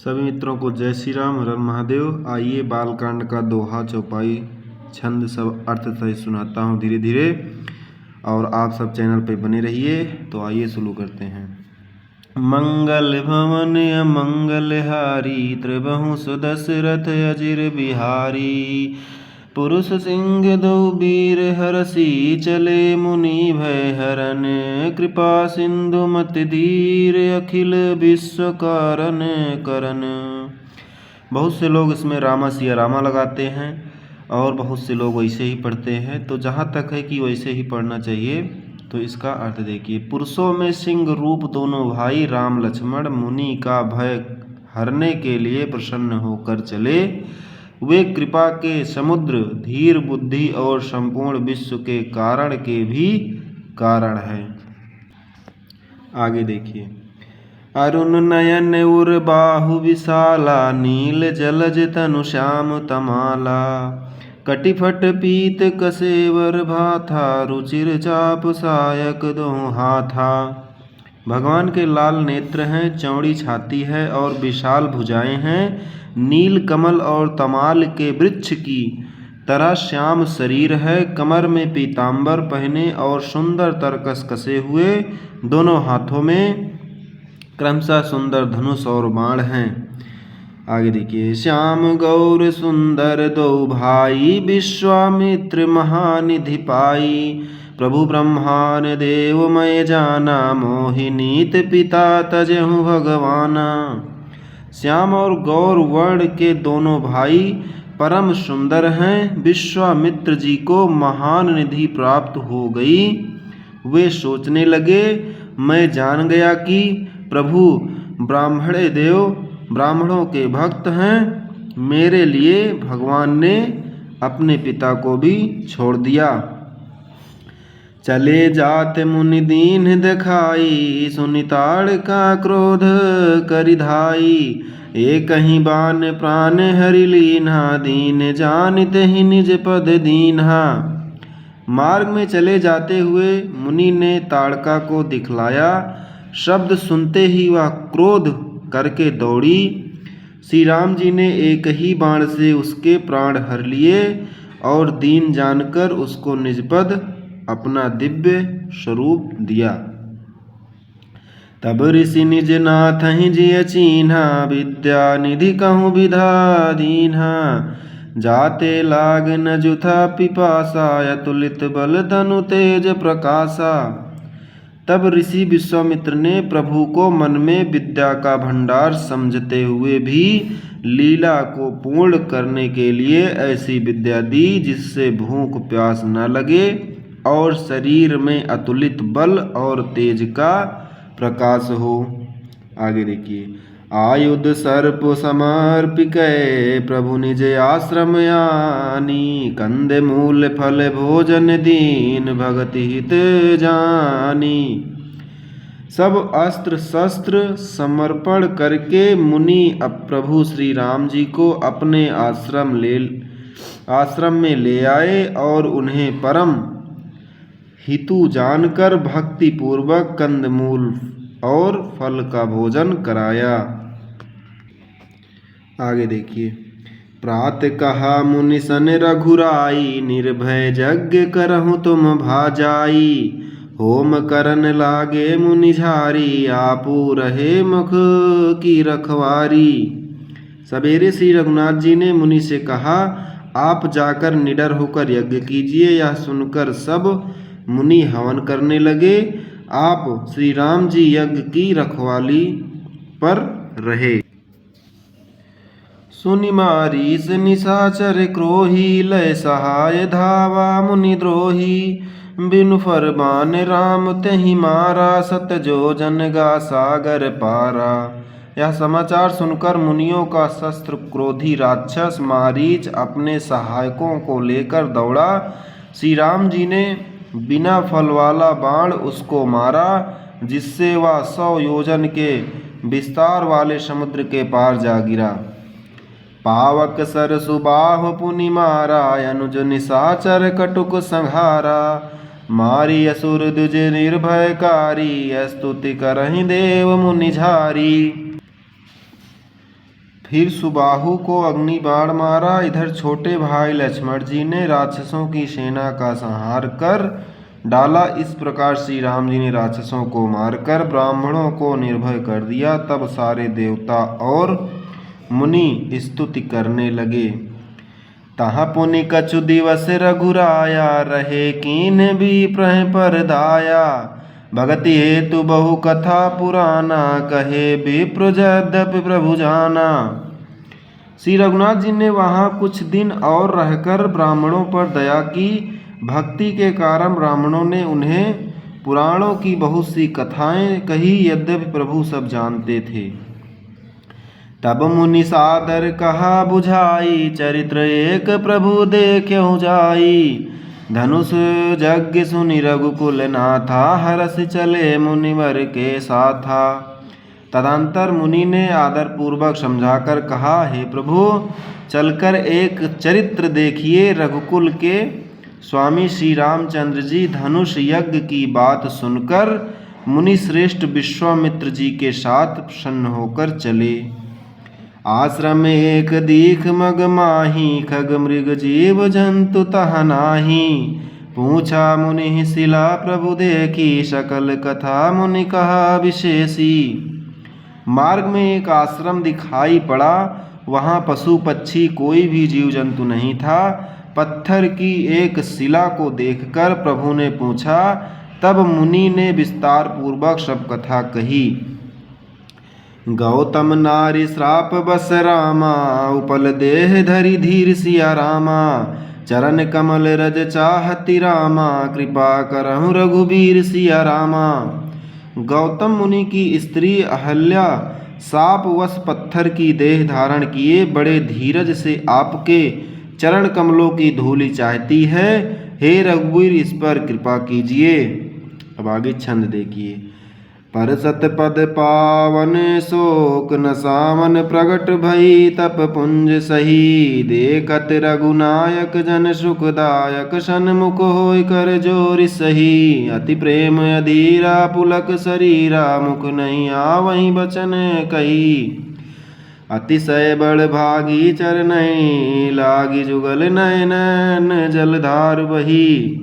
सभी मित्रों को जय श्री राम, हर हर महादेव। आइए बालकांड का दोहा, चौपाई, छंद सब अर्थ सहित सुनाता हूँ धीरे धीरे, और आप सब चैनल पे बने रहिए। तो आइए शुरू करते हैं। मंगल भवन अमंगल हारी, त्रिबहु सुदशरथ अजिर बिहारी। पुरुष सिंह दो वीर हरसी, चले मुनि भय हरन। कृपा सिंधु मति धीर, अखिल विश्व कारण करन। बहुत से लोग इसमें रामा सिया रामा लगाते हैं और बहुत से लोग वैसे ही पढ़ते हैं। तो जहाँ तक है कि वैसे ही पढ़ना चाहिए, तो इसका अर्थ देखिए। पुरुषों में सिंह रूप दोनों भाई, राम लक्ष्मण मुनि का भय हरने के लिए प्रसन्न होकर चले। वे कृपा के समुद्र, धीर बुद्धि और संपूर्ण विश्व के कारण के भी कारण है। आगे देखिए। अरुण नयन उर बाहु विशाला, नील जलज तनु श्याम तमाला। कटिफट पीत कसेवर भाथा, रुचिर चाप सायक दोहु हाथा। भगवान के लाल नेत्र हैं, चौड़ी छाती है और विशाल भुजाएं हैं। नील कमल और तमाल के वृक्ष की तरह श्याम शरीर है। कमर में पीतांबर पहने और सुंदर तरकस कसे हुए, दोनों हाथों में क्रमशः सुंदर धनुष और बाण हैं। आगे देखिए। श्याम गौर सुंदर दो भाई, विश्वामित्र महानिधि पाई। प्रभु ब्रह्मान देव मैं जाना, मोहिनीत पिता तजहु भगवाना। श्याम और गौर वर्ण के दोनों भाई परम सुंदर हैं। विश्वामित्र जी को महान निधि प्राप्त हो गई। वे सोचने लगे, मैं जान गया कि प्रभु ब्राह्मणे देव ब्राह्मणों के भक्त हैं। मेरे लिए भगवान ने अपने पिता को भी छोड़ दिया। चले जात मुनि दीन दिखाई, सुनिताड़ का क्रोध करिधाई। एक ही बान प्राण हरि लीन्हा, दीन जानित ही निज पद दीन्हा। मार्ग में चले जाते हुए मुनि ने ताड़का को दिखलाया। शब्द सुनते ही वह क्रोध करके दौड़ी। श्री राम जी ने एक ही बाण से उसके प्राण हर लिए और दीन जानकर उसको निज पद अपना दिव्य स्वरूप दिया। तब ऋषि निज नाथ ही जिय चीन्हा, विद्या निधि कहूँ विधा दीन्हा। जाते लाग न जुथा पिपासा, अतुलित बल तनु तेज प्रकाशा। तब ऋषि विश्वामित्र ने प्रभु को मन में विद्या का भंडार समझते हुए भी लीला को पूर्ण करने के लिए ऐसी विद्या दी जिससे भूख प्यास न लगे और शरीर में अतुलित बल और तेज का प्रकाश हो। आगे देखिए। आयुध सर्प समर्पिकै, प्रभु निज आश्रम आनी। कंद मूल फल भोजन दीन, भगति हित जानी। सब अस्त्र शस्त्र समर्पण करके मुनि अब प्रभु श्री राम जी को अपने आश्रम में ले आए और उन्हें परम हितु जानकर भक्ति पूर्वक कंदमूल और फल का भोजन कराया। आगे देखिए। प्रात कहा मुनि सन रघुराई, निर्भय यज्ञ करहु तुम भाजाई। होम करन लागे मुनि झारी, आपू रहे मुख की रखवारी। सवेरे श्री रघुनाथ जी ने मुनि से कहा, आप जाकर निडर होकर यज्ञ कीजिए। यह सुनकर सब मुनि हवन करने लगे। आप श्री राम जी यज्ञ की रखवाली पर रहे। सुनि मारीस निशाचर क्रोही, लय सहाय धावा मुनि द्रोही। बिनु फरमान राम तेहि मारा, सत जो जन गा सागर पारा। यह समाचार सुनकर मुनियों का शस्त्र क्रोधी राक्षस मारीच अपने सहायकों को लेकर दौड़ा। श्री राम जी ने बिना फल वाला बाण उसको मारा, जिससे वह 100 योजन के विस्तार वाले समुद्र के पार जा गिरा। पावक सर सुबाहु पुनि मारा, अनुज निशाचर कटुक संहारा। मारी असुर दुज निर्भयकारी, स्तुति करहि देव मुनि झारी। फिर सुबाहु को अग्नि बाण मारा। इधर छोटे भाई लक्ष्मण जी ने राक्षसों की सेना का संहार कर डाला। इस प्रकार श्री राम जी ने राक्षसों को मारकर ब्राह्मणों को निर्भय कर दिया। तब सारे देवता और मुनि स्तुति करने लगे। तहाँ पुनि कछु दिवस रघुराया, रहे कीन भी प्रह पर दाया। भगति हेतु बहु कथा पुराना, कहे विप्र यद्यपि प्रभु जाना। श्री रघुनाथ जी ने वहाँ कुछ दिन और रहकर ब्राह्मणों पर दया की। भक्ति के कारण ब्राह्मणों ने उन्हें पुराणों की बहुत सी कथाएं कही, यद्यपि प्रभु सब जानते थे। तब मुनि सादर कहा बुझाई, चरित्र एक प्रभु देख्यहु जाई। धनुष यज्ञ सुनि रघुकुल नाथा, हरस चले मुनिवर के साथा। तदंतर मुनि ने आदर पूर्वक समझाकर कहा, हे प्रभु, चलकर एक चरित्र देखिए। रघुकुल के स्वामी श्री रामचंद्र जी धनुष यज्ञ की बात सुनकर मुनि श्रेष्ठ विश्वामित्र जी के साथ प्रसन्न होकर चले। आश्रम एक दीख मग माही, खग मृग जीव जंतु तह नाही। पूछा मुनि शिला प्रभु देखी, सकल कथा मुनि कहा विशेषी। मार्ग में एक आश्रम दिखाई पड़ा। वहाँ पशु पक्षी कोई भी जीव जंतु नहीं था। पत्थर की एक शिला को देखकर प्रभु ने पूछा। तब मुनि ने विस्तार पूर्वक सब कथा कही। गौतम नारी श्राप बस रामा, उपल देह धरि धीर सिया रामा। चरण कमल रज चाहति रामा, कृपा करहु रघुबीर सिया रामा। गौतम मुनि की स्त्री अहल्या साप वश पत्थर की देह धारण किए बड़े धीरज से आपके चरण कमलों की धूलि चाहती है। हे रघुवीर, इस पर कृपा कीजिए। अब आगे छंद देखिए। पर सतपद पावन शोक न सावन, प्रगट भई तप पुंज सही। देखत रघुनायक जन सुखदायक, सन्मुख होय कर जोर सही। अति प्रेम अधीरा पुलक शरीरा, मुख नहीं आवहि बचन कही। अतिशय बड़ भागी चरनहि, लागी जुगल नयन जलधार बही।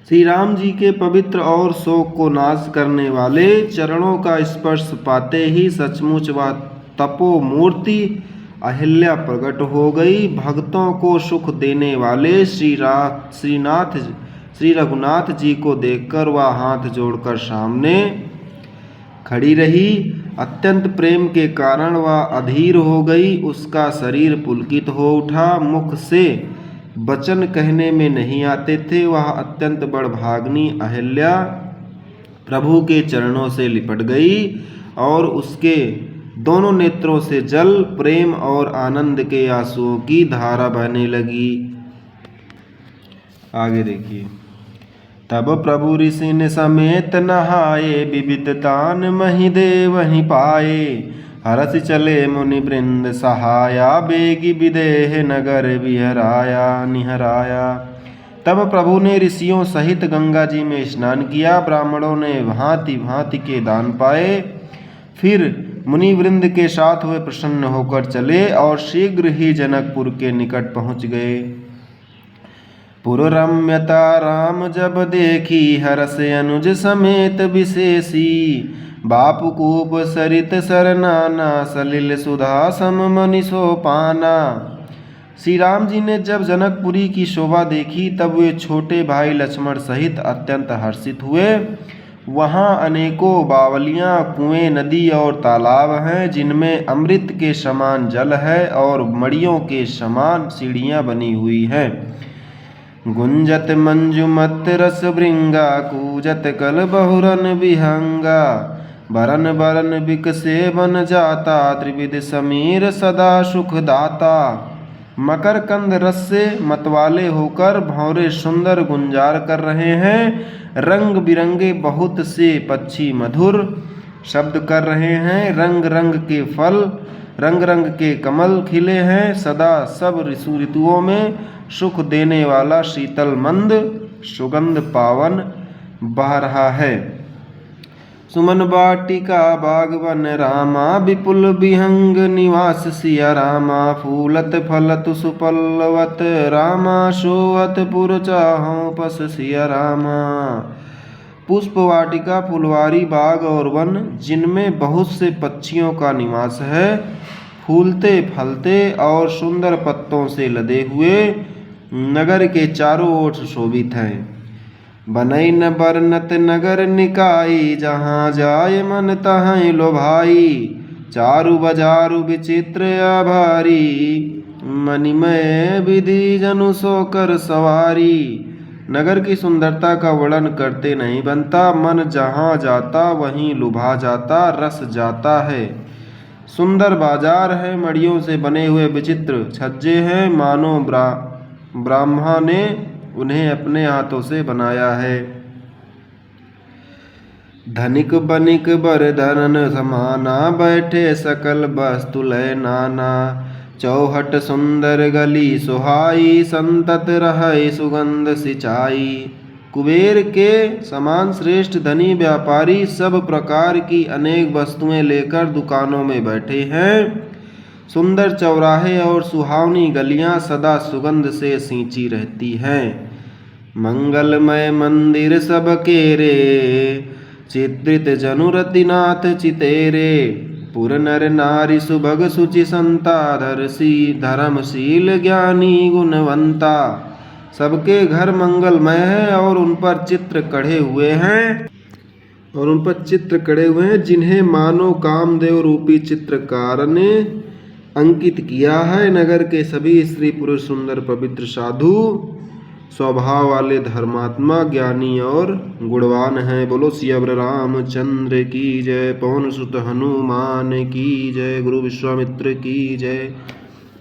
श्री राम जी के पवित्र और शोक को नाश करने वाले चरणों का स्पर्श पाते ही सचमुच वह तपो मूर्ति अहिल्या प्रकट हो गई। भक्तों को सुख देने वाले श्री रघुनाथ जी को देखकर वह हाथ जोड़कर सामने खड़ी रही। अत्यंत प्रेम के कारण वह अधीर हो गई। उसका शरीर पुलकित हो उठा। मुख से वचन कहने में नहीं आते थे। वह अत्यंत बड़भाग्नि अहिल्या प्रभु के चरणों से लिपट गई और उसके दोनों नेत्रों से जल, प्रेम और आनंद के आंसुओं की धारा बहने लगी। आगे देखिए। तब प्रभु ऋषि ने समेत नहाए, विविध तान मही दे वहीं पाए। हरस चले मुनि वृंद सहाया, बेगी विदेह नगर निहराया। तब प्रभु ने ऋषियों सहित गंगा जी में स्नान किया। ब्राह्मणों ने भांति भांति के दान पाए। फिर मुनि वृंद के साथ वे प्रसन्न होकर चले और शीघ्र ही जनकपुर के निकट पहुँच गए। पुररम्यता राम जब देखी, हरस अनुज समेत विशेषी। बापुकूप सरित सरनाना, सलिल सुधा सम मनि सोपाना। श्री राम जी ने जब जनकपुरी की शोभा देखी तब वे छोटे भाई लक्ष्मण सहित अत्यंत हर्षित हुए। वहाँ अनेकों बावलियाँ, कुएं, नदी और तालाब हैं जिनमें अमृत के समान जल है और मड़ियों के समान सीढ़ियाँ बनी हुई हैं। गुंजत मंजुमत रस भृंगा, कूजत कल बहुरन विहंगा। बरन बरन बिकसे बन जाता, त्रिविध समीर सदा सुखदाता। मकर कंद रस से मतवाले होकर भंवरे सुंदर गुंजार कर रहे हैं। रंग बिरंगे बहुत से पक्षी मधुर शब्द कर रहे हैं। रंग रंग के फल, रंग रंग के कमल खिले हैं। सदा सब ऋतुओं में सुख देने वाला शीतल मंद सुगंध पावन बह रहा है। सुमन वाटिका बागवन रामा, विपुल विहंग निवास सिया रामा। फूलत फलत सुपल्लवत रामा, शोभत पुर चाहौं पस सिया रामा। पुष्प वाटिका फुलवारी बाग और वन जिनमें बहुत से पक्षियों का निवास है, फूलते फलते और सुंदर पत्तों से लदे हुए नगर के चारों ओर शोभित हैं। बनई न बरनत नगर निकाई, जहाँ जाय मन तहाँ लोभाई। चारु बजारु विचित्र आभारी, मणिमय विधि जनु सोकर सवारी। नगर की सुंदरता का वर्णन करते नहीं बनता, मन जहाँ जाता वहीं लुभा जाता, रस जाता है। सुंदर बाजार है, मड़ियों से बने हुए विचित्र छज्जे हैं, मानो ब्रह्मा ने उन्हें अपने हाथों से बनाया है। धनिक बनिक बरधरन समाना, बैठे सकल वस्तु लय नाना। चौहट सुंदर गली सुहाई, संतत रहै सुगंध सिंचाई। कुबेर के समान श्रेष्ठ धनी व्यापारी सब प्रकार की अनेक वस्तुएं लेकर दुकानों में बैठे हैं। सुंदर चौराहे और सुहावनी गलियां सदा सुगंध से सींची रहती हैं। मंगलमय मंदिर सबके रे, चित्रित जनुरतिनाथ चितेरे। पुर नर नारी सुभग सुचि संताधरसी, धर्मशील ज्ञानी गुणवंता। सबके घर मंगलमय है और उन पर चित्र कढ़े हुए हैं जिन्हें मानो कामदेव रूपी चित्रकार ने अंकित किया है। नगर के सभी स्त्री पुरुष सुंदर पवित्र साधु स्वभाव वाले धर्मात्मा ज्ञानी और गुणवान हैं। बोलो सियावर रामचंद्र की जय, पवन सुत हनुमान की जय, गुरु विश्वामित्र की जय।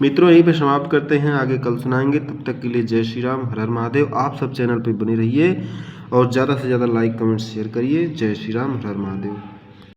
मित्रों यहीं पे समाप्त करते हैं, आगे कल सुनाएंगे। तब तक के लिए जय श्री राम, हर हर महादेव। आप सब चैनल पे बने रहिए और ज़्यादा से ज़्यादा लाइक कमेंट शेयर करिए। जय श्री राम, हर हर महादेव।